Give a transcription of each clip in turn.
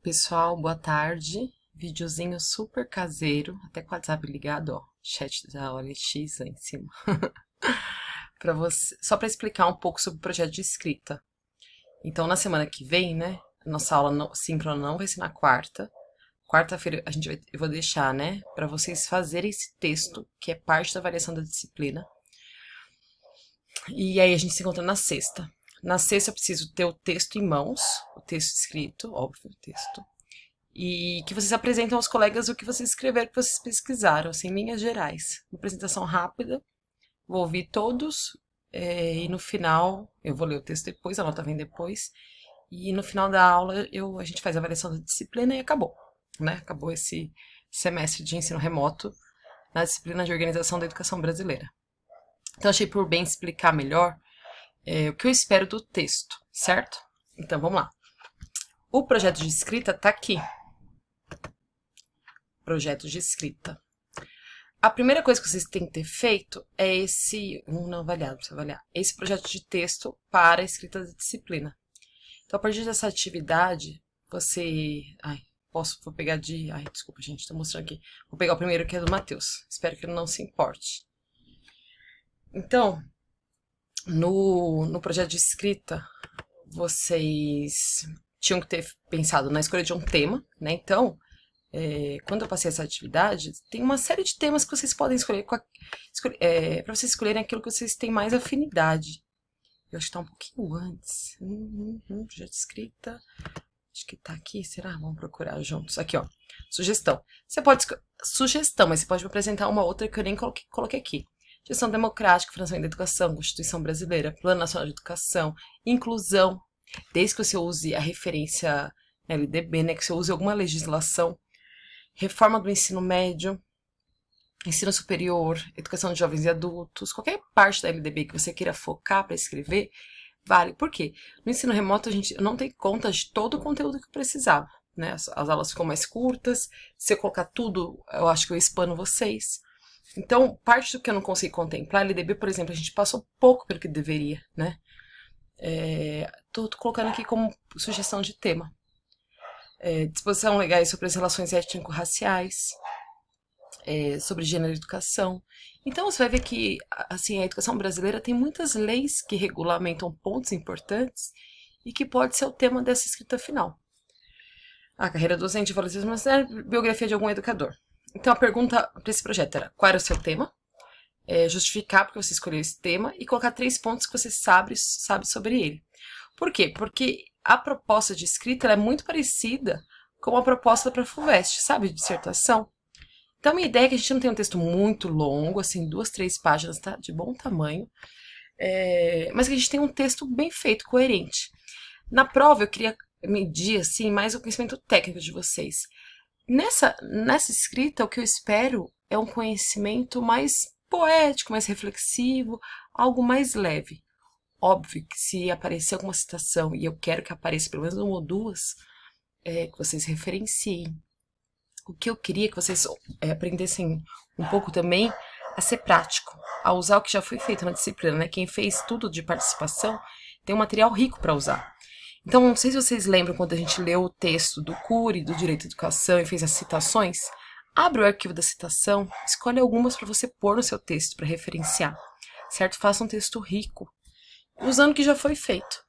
Pessoal, boa tarde. Videozinho super caseiro, até com o WhatsApp ligado, ó, chat da OLX lá em cima. Para você, só para explicar um pouco sobre o projeto de escrita. Então, na semana que vem, né, a nossa aula síncrona não vai ser na quarta. Quarta-feira eu vou deixar, né, para vocês fazerem esse texto, que é parte da avaliação da disciplina. E aí a gente se encontra na sexta. Na sexta eu preciso ter o texto em mãos, o texto escrito, óbvio, o texto. E que vocês apresentam aos colegas o que vocês escreveram, o que vocês pesquisaram, assim, em linhas gerais. Uma apresentação rápida, vou ouvir todos, e no final, eu vou ler o texto depois, a nota vem depois, e no final da aula a gente faz a avaliação da disciplina e acabou, né? Acabou esse semestre de ensino remoto na disciplina de Organização da Educação Brasileira. Então achei por bem explicar melhor o que eu espero do texto, certo? Então vamos lá. O projeto de escrita está aqui. Projeto de escrita. A primeira coisa que vocês têm que ter feito é esse... não avaliado, precisa avaliar. Esse projeto de texto para a escrita da disciplina. Então, a partir dessa atividade, você... vou pegar de... desculpa, gente, estou mostrando aqui. Vou pegar o primeiro, que é do Matheus. Espero que ele não se importe. Então, no projeto de escrita, vocês tinham que ter pensado na escolha de um tema, né? Então, quando eu passei essa atividade, tem uma série de temas que vocês podem escolher, para vocês escolherem aquilo que vocês têm mais afinidade. Eu acho que está um pouquinho antes. Projeto de escrita. Acho que está aqui, será? Vamos procurar juntos. Aqui, ó. Sugestão. Você pode sugestão, mas você pode me apresentar uma outra que eu nem coloquei aqui. Gestão democrática, financiamento da educação, Constituição Brasileira, Plano Nacional de Educação, inclusão, desde que você use a referência LDB, né, que você use alguma legislação, reforma do ensino médio, ensino superior, educação de jovens e adultos, qualquer parte da LDB que você queira focar para escrever, vale. Por quê? No ensino remoto a gente não tem conta de todo o conteúdo que eu precisava, né? As aulas ficam mais curtas, se eu colocar tudo, eu acho que eu expano vocês. Então, parte do que eu não consigo contemplar, LDB, por exemplo, a gente passou pouco pelo que deveria, né? Tô colocando aqui como sugestão de tema. Disposição legais sobre as relações étnico-raciais, sobre gênero e educação. Então, você vai ver que assim, a educação brasileira tem muitas leis que regulamentam pontos importantes e que pode ser o tema dessa escrita final. A carreira docente, valorização, biografia de algum educador. Então, a pergunta para esse projeto era: qual era o seu tema? Justificar porque você escolheu esse tema e colocar 3 pontos que você sabe sobre ele. Por quê? Porque a proposta de escrita é muito parecida com a proposta para a FUVEST, sabe? Dissertação. Então, a minha ideia é que a gente não tenha um texto muito longo, assim, 2, 3 páginas, tá? De bom tamanho. Mas que a gente tenha um texto bem feito, coerente. Na prova, eu queria medir, assim, mais o conhecimento técnico de vocês. Nessa escrita, o que eu espero é um conhecimento mais poético, mais reflexivo, algo mais leve. Óbvio que se aparecer alguma citação, e eu quero que apareça pelo menos uma ou duas, que vocês referenciem. O que eu queria que vocês aprendessem um pouco também a ser prático, a usar o que já foi feito na disciplina, né? Quem fez tudo de participação tem um material rico para usar. Então, não sei se vocês lembram quando a gente leu o texto do Cury, do Direito à Educação, e fez as citações. Abre o arquivo da citação, escolhe algumas para você pôr no seu texto, para referenciar, certo? Faça um texto rico, usando o que já foi feito.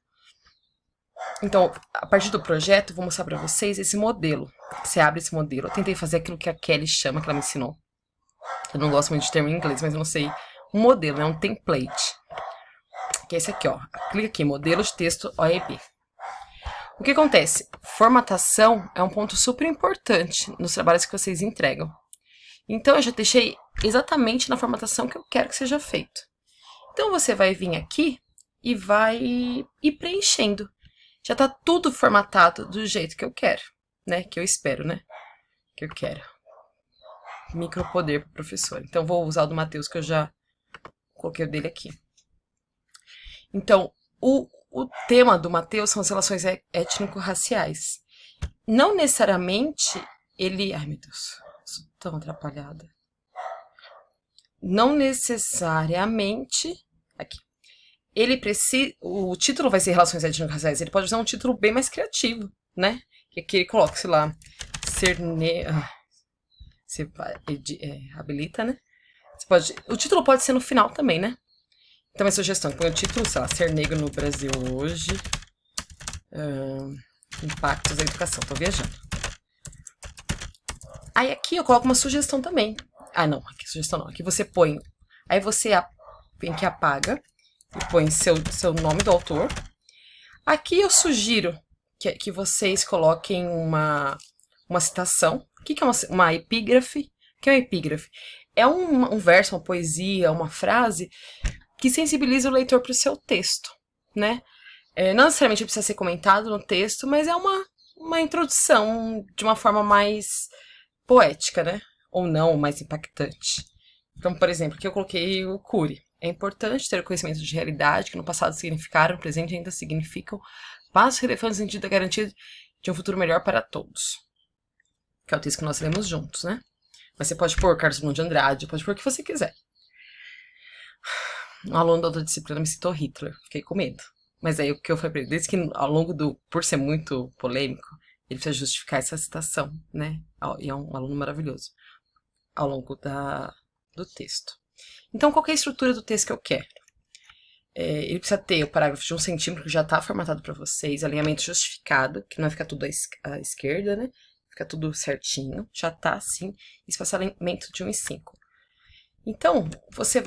Então, a partir do projeto, eu vou mostrar para vocês esse modelo. Você abre esse modelo. Eu tentei fazer aquilo que a Kelly chama, que ela me ensinou. Eu não gosto muito de termo em inglês, mas eu não sei. Um modelo, é um template. Que é esse aqui, ó. Clica aqui, modelo de texto OEB. O que acontece? Formatação é um ponto super importante nos trabalhos que vocês entregam. Então, eu já deixei exatamente na formatação que eu quero que seja feito. Então, você vai vir aqui e vai ir preenchendo. Já tá tudo formatado do jeito que eu quero, né? Que eu espero, né? Que eu quero. Micropoder pro professor. Então, vou usar o do Matheus, que eu já coloquei o dele aqui. Então, o tema do Matheus são as relações étnico-raciais. Não necessariamente ele... Ai, meu Deus, sou tão atrapalhada. Não necessariamente... Aqui. Ele precisa... O título vai ser Relações Étnico-Raciais. Ele pode usar um título bem mais criativo, né? que aqui ele coloca, sei lá, você habilita, né? Você pode, o título pode ser no final também, né? Então, minha sugestão, põe o título, sei lá, Ser Negro no Brasil Hoje, Impactos da Educação, tô viajando. Aí aqui eu coloco uma sugestão também. Ah, não, aqui sugestão não, aqui você põe, aí você vem que apaga e põe seu nome do autor. Aqui eu sugiro que vocês coloquem uma citação. O que é uma epígrafe? O que é uma epígrafe? É um verso, uma poesia, uma frase que sensibiliza o leitor para o seu texto, né? Não necessariamente precisa ser comentado no texto, mas é uma introdução de uma forma mais poética, né? Ou não, mais impactante. Então, por exemplo, aqui eu coloquei o Cury. É importante ter o conhecimento de realidade que no passado significaram, no presente ainda significam, passos relevantes no sentido da garantia de um futuro melhor para todos. Que é o texto que nós lemos juntos, né? Mas você pode pôr Carlos Drummond de Andrade, pode pôr o que você quiser. Um aluno da outra disciplina me citou Hitler, fiquei com medo. Mas aí o que eu falei pra ele, desde que ao longo por ser muito polêmico, ele precisa justificar essa citação, né? E é um aluno maravilhoso. Ao longo do texto. Então, qual é a estrutura do texto que eu quero? Ele precisa ter o parágrafo de 1 centímetro, que já está formatado para vocês, alinhamento justificado, que não vai ficar tudo à esquerda, né? Fica tudo certinho, já está assim, espaçamento de 1,5. Então, você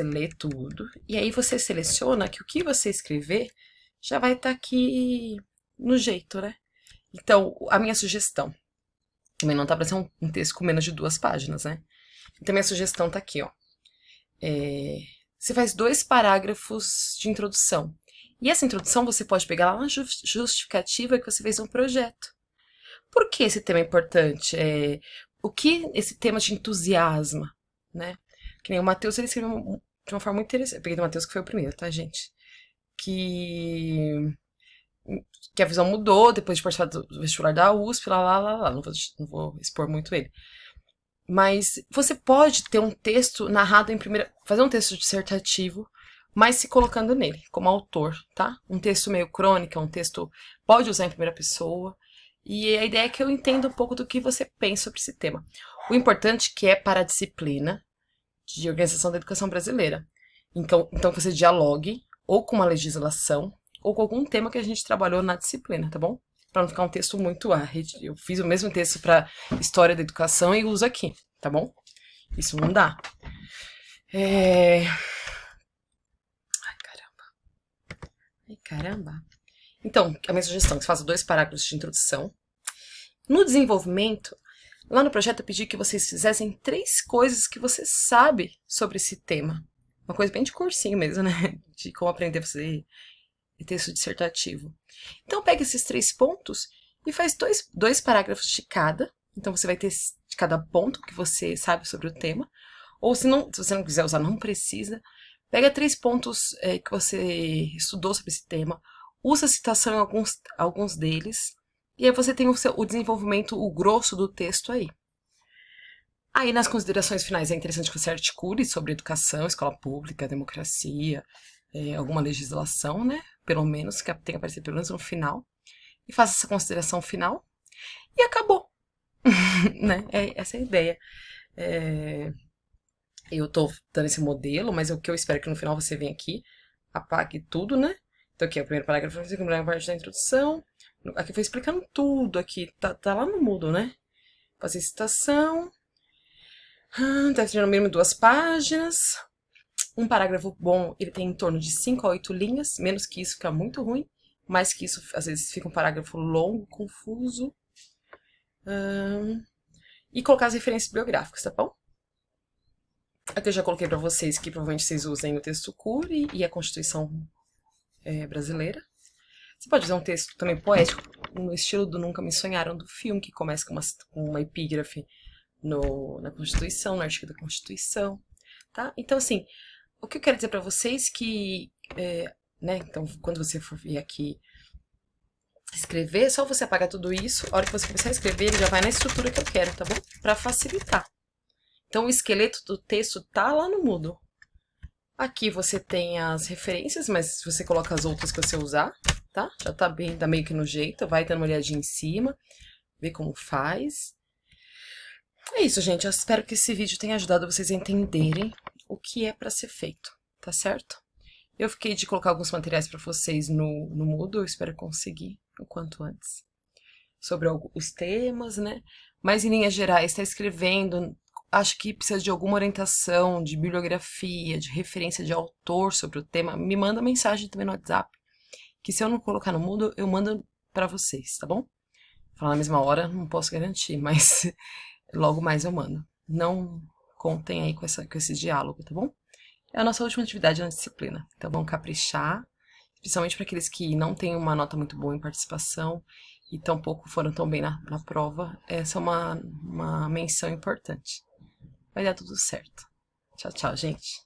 lê tudo, e aí você seleciona que o que você escrever já vai estar aqui no jeito, né? Então, a minha sugestão, também não tá para ser um texto com menos de 2 páginas, né? Então, minha sugestão tá aqui, ó. Você faz 2 parágrafos de introdução. E essa introdução você pode pegar lá na justificativa que você fez um projeto. Por que esse tema é importante? O que esse tema te entusiasma, né? Que nem o Matheus, ele escreveu de uma forma muito interessante. Eu peguei do Matheus, que foi o primeiro, tá, gente? Que a visão mudou depois de participar do vestibular da USP, lá. Não vou expor muito ele. Mas você pode ter um texto narrado em primeira... Fazer um texto dissertativo, mas se colocando nele, como autor, tá? Um texto meio crônica, um texto... Pode usar em primeira pessoa. E a ideia é que eu entenda um pouco do que você pensa sobre esse tema. O importante que é para a disciplina de Organização da Educação Brasileira. Então você dialogue ou com uma legislação ou com algum tema que a gente trabalhou na disciplina, tá bom? Para não ficar um texto muito eu fiz o mesmo texto para História da Educação e uso aqui, tá bom? Isso não dá. Ai, caramba. Então, a minha sugestão é que você faça 2 parágrafos de introdução. No desenvolvimento, lá no projeto eu pedi que vocês fizessem 3 coisas que você sabe sobre esse tema. Uma coisa bem de cursinho mesmo, né? De como aprender a fazer texto dissertativo. Então, pega esses 3 pontos e faz 2 parágrafos de cada. Então, você vai ter de cada ponto que você sabe sobre o tema. Ou se você não quiser usar, não precisa. Pega 3 pontos que você estudou sobre esse tema. Usa a citação em alguns deles. E aí você tem o desenvolvimento, o grosso do texto aí. Aí, nas considerações finais, é interessante que você articule sobre educação, escola pública, democracia, alguma legislação, né? Pelo menos, que tenha que aparecer pelo menos no final. E faça essa consideração final. E acabou. Né? Essa é a ideia. Eu tô dando esse modelo, mas o que eu espero é que no final você venha aqui, apague tudo, né? Então aqui é o primeiro parágrafo, a primeira parte da introdução. Aqui foi explicando tudo, aqui tá lá no Moodle, né? Fazer citação. Deve ter no mínimo 2 páginas. Um parágrafo bom, ele tem em torno de 5 a 8 linhas. Menos que isso fica muito ruim. Mais que isso, às vezes, fica um parágrafo longo, confuso. E colocar as referências bibliográficas, tá bom? Aqui eu já coloquei pra vocês que provavelmente vocês usem o texto Cury e a Constituição brasileira. Você pode usar um texto também poético, no estilo do Nunca Me Sonharam, do filme, que começa com uma epígrafe na Constituição, no artigo da Constituição, tá? Então, assim, o que eu quero dizer pra vocês que, né, então, quando você for vir aqui escrever, é só você apagar tudo isso, a hora que você começar a escrever, ele já vai na estrutura que eu quero, tá bom? Pra facilitar. Então, o esqueleto do texto tá lá no Moodle. Aqui você tem as referências, mas você coloca as outras que você usar, tá? Já tá bem, tá meio que no jeito, vai dando uma olhadinha em cima, ver como faz. É isso, gente. Eu espero que esse vídeo tenha ajudado vocês a entenderem o que é pra ser feito, tá certo? Eu fiquei de colocar alguns materiais pra vocês no Moodle, eu espero conseguir o quanto antes. Sobre os temas, né? Mas em linhas gerais, está escrevendo, acho que precisa de alguma orientação, de bibliografia, de referência de autor sobre o tema, me manda mensagem também no WhatsApp, que se eu não colocar no Moodle, eu mando pra vocês, tá bom? Falar na mesma hora, não posso garantir, mas logo mais eu mando. Não contem aí com esse diálogo, tá bom? É a nossa última atividade na disciplina, então vamos caprichar, principalmente para aqueles que não têm uma nota muito boa em participação e tampouco foram tão bem na prova. Essa é uma menção importante. Vai dar tudo certo. Tchau, tchau, gente.